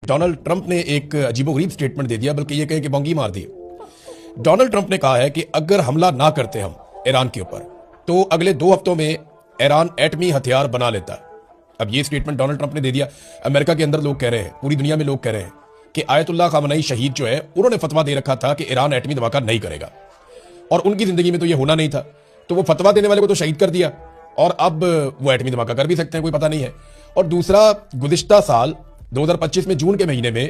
Donald Trump ने एक अजीबोगरीब स्टेटमेंट दे दिया, बल्कि ये कहे कि बोंगी मार दी। डोनाल्ड ट्रंप ने कहा है कि अगर हमला ना करते हम ईरान के ऊपर तो अगले 2 हफ्तों में ईरान एटमी हथियार बना लेता। अब ये स्टेटमेंट डोनाल्ड ट्रंप ने दे दिया। अमेरिका के अंदर लोग कह रहे हैं, पूरी दुनिया में लोग कह रहे हैं कि आयतुल्लाह खामनई शहीद जो है, उन्होंने फतवा दे रखा था कि ईरान एटमी धमाका नहीं करेगा, और उनकी जिंदगी में तो ये होना नहीं था, तो वो फतवा देने वाले को तो शहीद कर दिया, और अब वो एटमी धमाका कर भी सकते हैं, कोई पता नहीं है। और दूसरा, गुज़िश्ता साल 2025 में जून के महीने में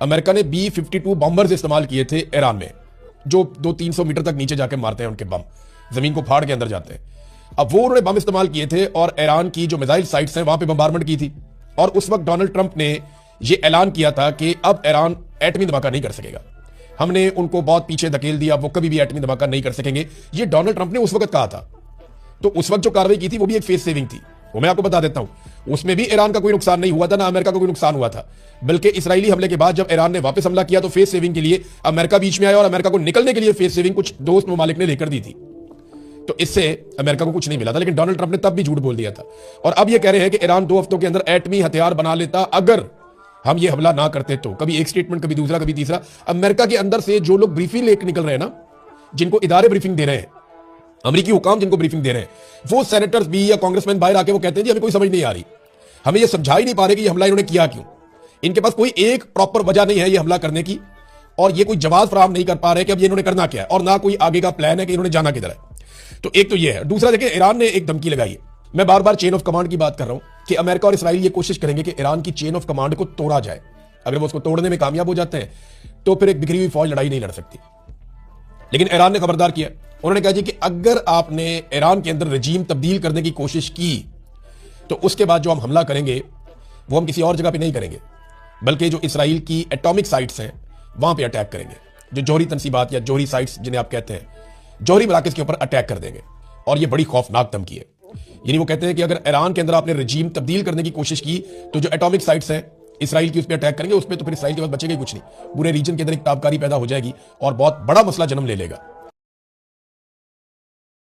अमेरिका ने B-52 बॉम्बर्स इस्तेमाल किए थे ईरान में, जो 200-300 मीटर तक नीचे जाके मारते हैं, उनके बम जमीन को फाड़ के अंदर जाते हैं। अब वो उन्होंने बम इस्तेमाल किए थे और ईरान की जो मिसाइल साइट्स हैं वहां पे बम्बारमेंट की थी, और उस वक्त डोनाल्ड ट्रंप ने ये ऐलान किया था कि अब ईरान एटमी धमाका नहीं कर सकेगा। हमने उनको बहुत पीछे धकेल दिया, वो कभी भी एटमी धमाका नहीं कर सकेंगे, ये डोनाल्ड ट्रंप ने उस वक्त कहा था। तो उस वक्त जो कार्रवाई की थी वो भी एक फेस सेविंग थी, वो मैं आपको बता देता हूं। उसमें भी ईरान का कोई नुकसान नहीं हुआ था, ना अमेरिका का कोई नुकसान हुआ था, बल्कि इसराइली हमले के बाद जब ईरान ने वापस हमला किया तो फेस सेविंग के लिए अमेरिका बीच में आया, और अमेरिका को निकलने के लिए फेस सेविंग कुछ दोस्त ममालिक ने लेकर दी थी। तो इससे अमेरिका को कुछ नहीं मिला था, लेकिन डोनाल्ड ट्रंप ने तब भी झूठ बोल दिया था। और अब ये कह रहे हैं कि ईरान 2 हफ्तों के अंदर एटमी हथियार बना लेता अगर हम ये हमला ना करते तो। कभी एक स्टेटमेंट, कभी दूसरा, कभी तीसरा। अमेरिका के अंदर से जो लोग ब्रीफिंग लेकर निकल रहे हैं ना, जिनको इदारे ब्रीफिंग दे रहे हैं, अमेरिकी हुकाम जिनको ब्रीफिंग दे रहे हैं, वो सेनेटर्स भी या कांग्रेसमैन बाहर आके वो कहते हैं जी हमें कोई समझ नहीं आ रही, हमें ये समझा ही नहीं पा रहे कि ये हमला इन्होंने किया क्यों। इनके पास कोई एक प्रॉपर वजह नहीं है ये हमला करने की, और ये कोई जवाब फराहम नहीं कर पा रहे कि अब ये इन्होंने करना क्या है, और ना कोई आगे का प्लान है कि इन्होंने जाना किधर है। तो एक तो ये है। दूसरा, देखिए, ईरान ने एक धमकी लगाई है। मैं बार बार चेन ऑफ कमांड की बात कर रहा हूं कि अमेरिका और इसराइल ये कोशिश करेंगे कि ईरान की चेन ऑफ कमांड को तोड़ा जाए। अगर वो उसको तोड़ने में कामयाब हो जाते हैं तो फिर एक बिखरी हुई फौज लड़ाई नहीं लड़ सकती। लेकिन ईरान ने खबरदार किया, उन्होंने कहा जी कि अगर आपने ईरान के अंदर रजीम तब्दील करने की कोशिश की तो उसके बाद जो हम हमला करेंगे वो हम किसी और जगह पे नहीं करेंगे, बल्कि जो इसराइल की एटॉमिक साइट्स हैं वहां पे अटैक करेंगे। जो जौहरी तनसीबात या जौहरी साइट्स जिन्हें आप कहते हैं, जौहरी मराकज़ के ऊपर अटैक कर देंगे। और ये बड़ी खौफनाक धमकी है। यानी वो कहते हैं कि अगर ईरान के अंदर आपने रजीम तब्दील करने की कोशिश की तो जो एटॉमिक साइट्स हैं इसराइल की, उस पर अटैक करेंगे, उस पर तो फिर इसराइल के बाद बचेगा ही कुछ नहीं। पूरे रीजन के अंदर एक ताबकारी पैदा हो जाएगी और बहुत बड़ा मसला जन्म ले लेगा।